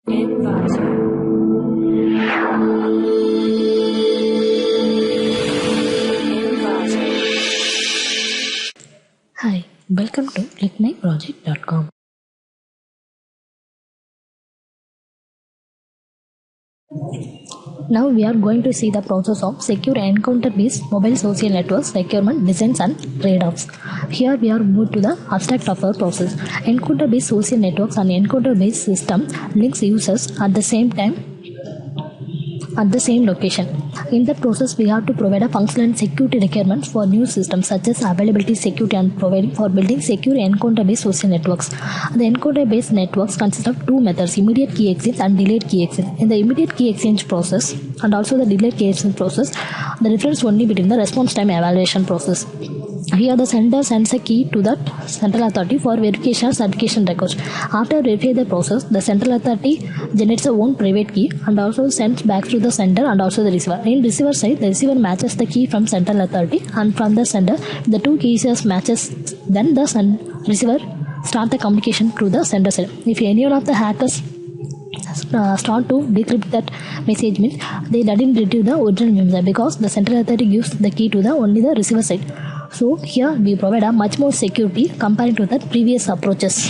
Advisor. Hi, welcome to readmeproject.com. Now we are going to see the process of secure encounter-based mobile social networks requirement designs and trade-offs. Here we are moved to the abstract of our process. Encounter-based social networks and encounter-based system links users at the same time at the same location. In that process, we have to provide a functional and security requirements for new systems such as availability, security, and providing for building secure encounter-based social networks. The encounter-based networks consist of two methods: immediate key exchange and delayed key exchange. In the immediate key exchange process and also the delayed key exchange process, the difference only between the response time evaluation process. Here the sender sends a key to the central authority for verification or certification request. After verifying the process, the central authority generates a own private key and also sends back to the sender and also the receiver. In receiver side, the receiver matches the key from central authority, and from the sender, the two keys matches. Then the receiver start the communication to the sender side. If any one of the hackers start to decrypt that message, means they didn't retrieve the original message because the central authority gives the key to the only the receiver side. So here we provide a much more security compared to the previous approaches.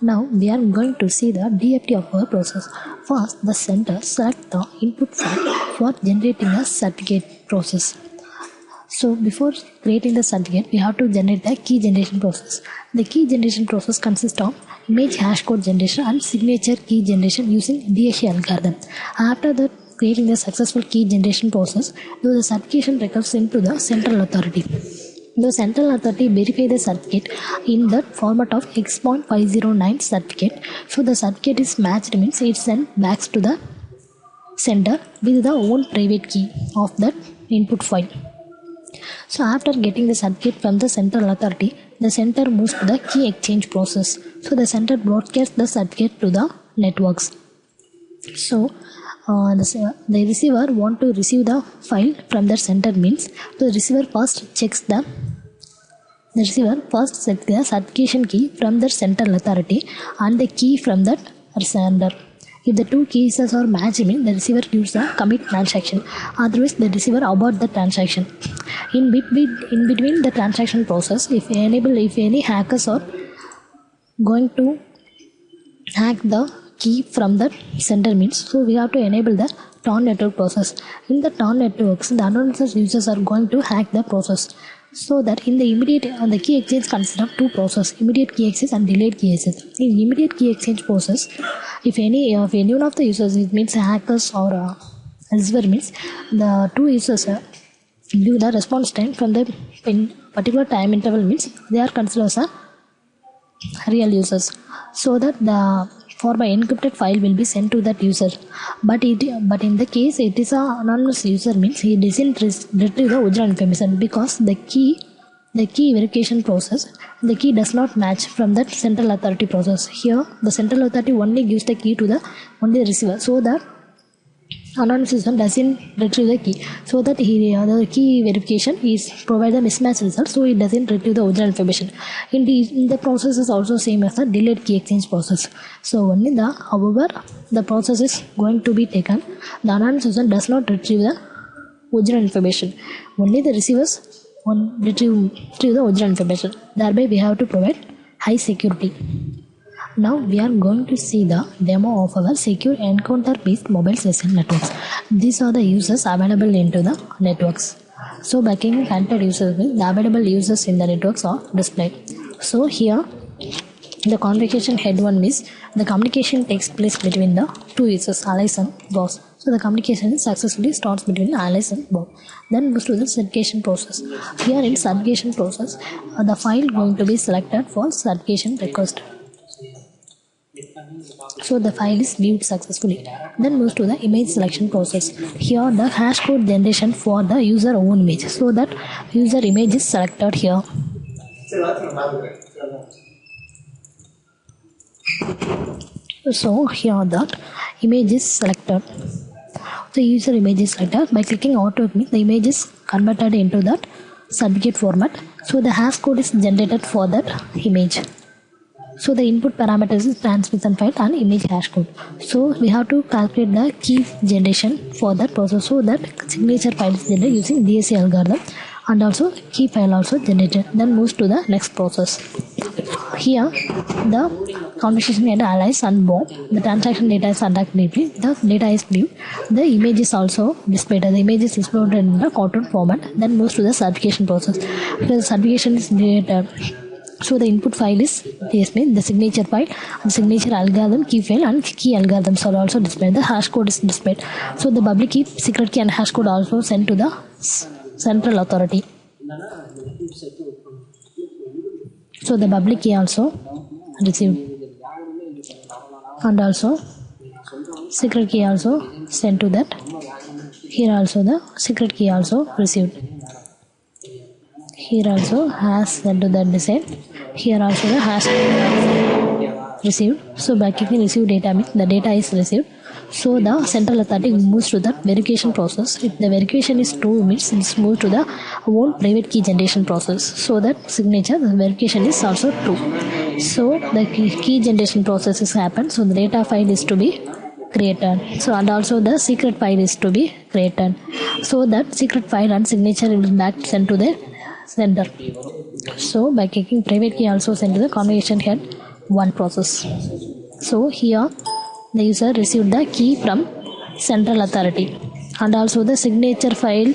Now we are going to see the DFT of our process. First, the sender select the input file for generating a certificate process. So before creating the certificate, we have to generate the key generation process. The key generation process consists of image hash code generation and signature key generation using DSC algorithm. After that, creating the successful key generation process, the certification records into the central authority. The central authority verify the certificate in the format of X.509 certificate. So the certificate is matched, means it sent back to the sender with the own private key of that input file. So after getting the certificate from the central authority, the sender moves to the key exchange process. So the sender broadcasts the certificate to the networks. So the receiver want to receive the file from the sender, means the receiver first checks the certification key from the central authority and the key from that sender. If the two keys are matched, means the receiver gives a commit transaction. Otherwise, the receiver abort the transaction. In between the transaction process, if any hackers are going to hack the key from the sender, means so we have to enable the TON network process. In the TON networks, the anonymous users are going to hack the process. So that in the the key exchange consists of two processes: immediate key exchange and delayed key exchange. In immediate key exchange process, if any one of the users, it means hackers or receiver, means the two users give the response time from the particular time interval, means they are considered as a real users. So that the format encrypted file will be sent to that user. But in the case it is an anonymous user, means he doesn't retrieve the original information because the key verification process, the key does not match from that central authority process. Here the central authority only gives the key to the only receiver, so that anonymous system doesn't retrieve the key, so that the key verification is provide a mismatch result, so it doesn't retrieve the original information. In the process is also same as the delayed key exchange process. So only however the process is going to be taken, the anonymous system does not retrieve the original information. Only the receivers retrieve the original information. Thereby we have to provide high security. Now we are going to see the demo of our secure encounter-based mobile social networks. These are the users available into the networks. So by clicking connected users, the available users in the networks are displayed. So here the communication head one means the communication takes place between the two users, allies and boss. So the communication successfully starts between allies and boss. Then moves to the certification process. Here in certification process, the file going to be selected for certification request. So the file is viewed successfully. Then moves to the image selection process. Here the hash code generation for the user own image. So that user image is selected here. So here that image is selected. The user image is selected. By clicking auto, the image is converted into that certificate format. So the hash code is generated for that image. So the input parameters is transmission file and image hash code. So we have to calculate the key generation for that process. So that signature file is generated using DSC algorithm, and also key file also generated. Then moves to the next process. Here the conversation data analyze and bomb. The transaction data is unlocked deeply. The data is viewed. The image is also displayed. The image is displayed in the cartoon format. Then moves to the certification process. The certification is created. So the input file is the signature file, the signature algorithm, key file, and key algorithms are also displayed. The hash code is displayed. So the public key, secret key, and hash code also sent to the central authority. So the public key also received, and also secret key also sent to that. Here also the secret key also received. Here also has sent to that design. Here also the hash received. So by clicking receive data means the data is received. So the central authority moves to the verification process. If the verification is true means it's moved to the whole private key generation process. So that signature, the verification is also true. So the key generation process is happened. So the data file is to be created. So and also the secret file is to be created. So that secret file and signature will back sent to the sender. So by clicking private key also sent to the conversation head 1 process. So here the user received the key from central authority, and also the signature file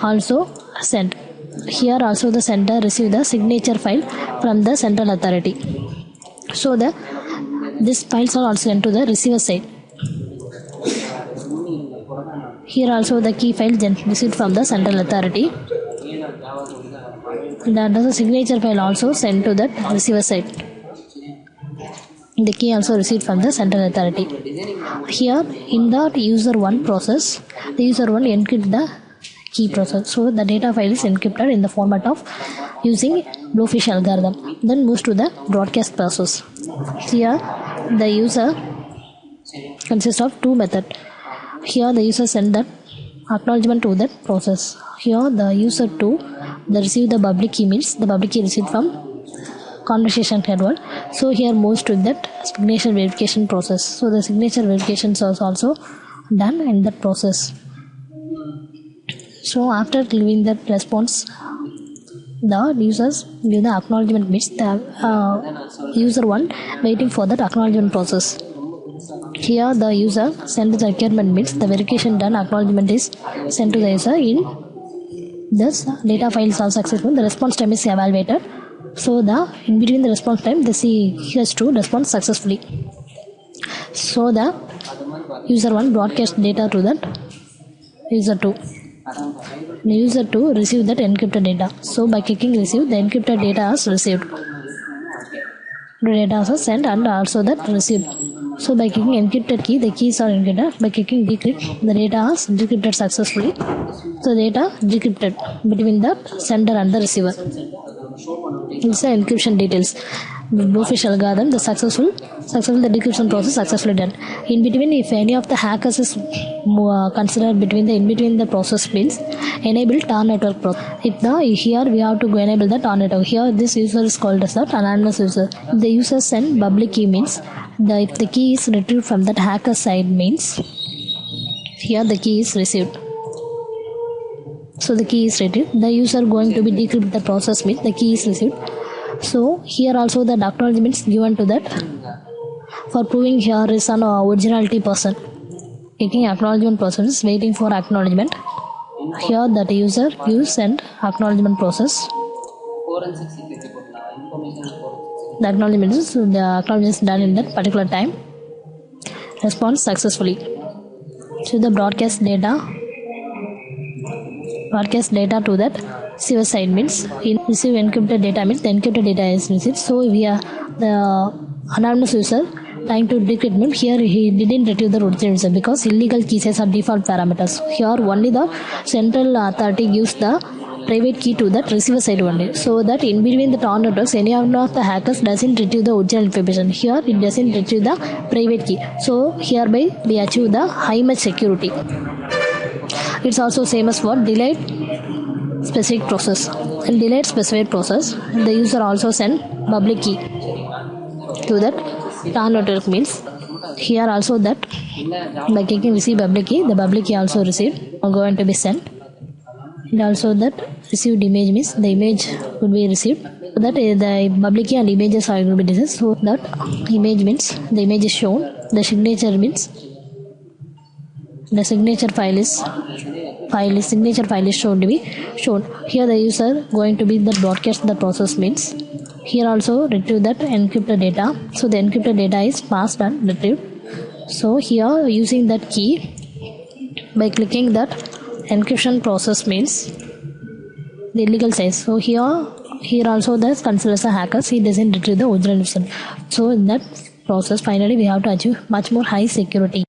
also sent. Here also the sender received the signature file from the central authority. So these files are also sent to the receiver side. Here also the key file received from the central authority. That is the signature file also sent to the receiver side. The key also received from the central authority. Here in the user 1 process, the user 1 encrypt the key process. So the data file is encrypted in the format of using blowfish algorithm. Then moves to the broadcast process. Here the user consists of 2 methods. Here the user send that acknowledgement to that process. Here the user 2 the receive the public key means the public key received from conversation head 1. So here moves to that signature verification process. So the signature verification is also done in that process. So after giving that response, the users give the acknowledgement means the user 1 waiting for that acknowledgement process. Here the user send the requirement means the verification done, acknowledgement is sent to the user. In this data file is also successful. The response time is evaluated. So in between the response time, the C has to respond successfully. So the user 1 broadcast data to that user 2. The user 2 receive that encrypted data. So by clicking receive, the encrypted data is received. The data is sent and also that received. So by clicking encrypted key, the keys are encrypted. By clicking decrypt, the data is decrypted successfully. So data decrypted between the sender and the receiver. It's the encryption details. The blowfish algorithm, the successful the decryption process successfully done. In between, if any of the hackers is considered in between the process means enable tar network process. Here we have to go enable the tar network. Here this user is called as that anonymous user. If the user send public key means if the key is retrieved from that hacker side means here the key is received. So the key is retrieved. The user going to be decrypt the process means the key is received. So here also the acknowledgement is given to that for proving here is an originality person. Taking acknowledgement person is waiting for acknowledgement. Here that user use and acknowledgement process. The acknowledgement is done in that particular time. Response successfully. So the broadcast data to that receiver side means receive encrypted data means the encrypted data is received. So we are the anonymous user trying to decrypt means here he didn't retrieve the original user because illegal key sets are default parameters. Here only the central authority gives the private key to that receiver side only. So that in between the tar networks, any of the hackers doesn't retrieve the original information. Here it doesn't retrieve the private key. So hereby we achieve the high much security. It's also same as for delayed specific process. In delayed specific process, the user also send public key. to that non-network means here also that by clicking receive public key, the public key also received or going to be sent. And also that received image means the image would be received. So that the public key and images are going to be displayed. So that image means the image is shown. The signature means the signature file is shown to be shown. Here the user going to be the broadcast the process means here also retrieve that encrypted data. So the encrypted data is passed and retrieved. So here using that key by clicking that encryption process means the illegal says. So here also that's considered as a hacker. He doesn't retrieve the original result. So in that process finally we have to achieve much more high security.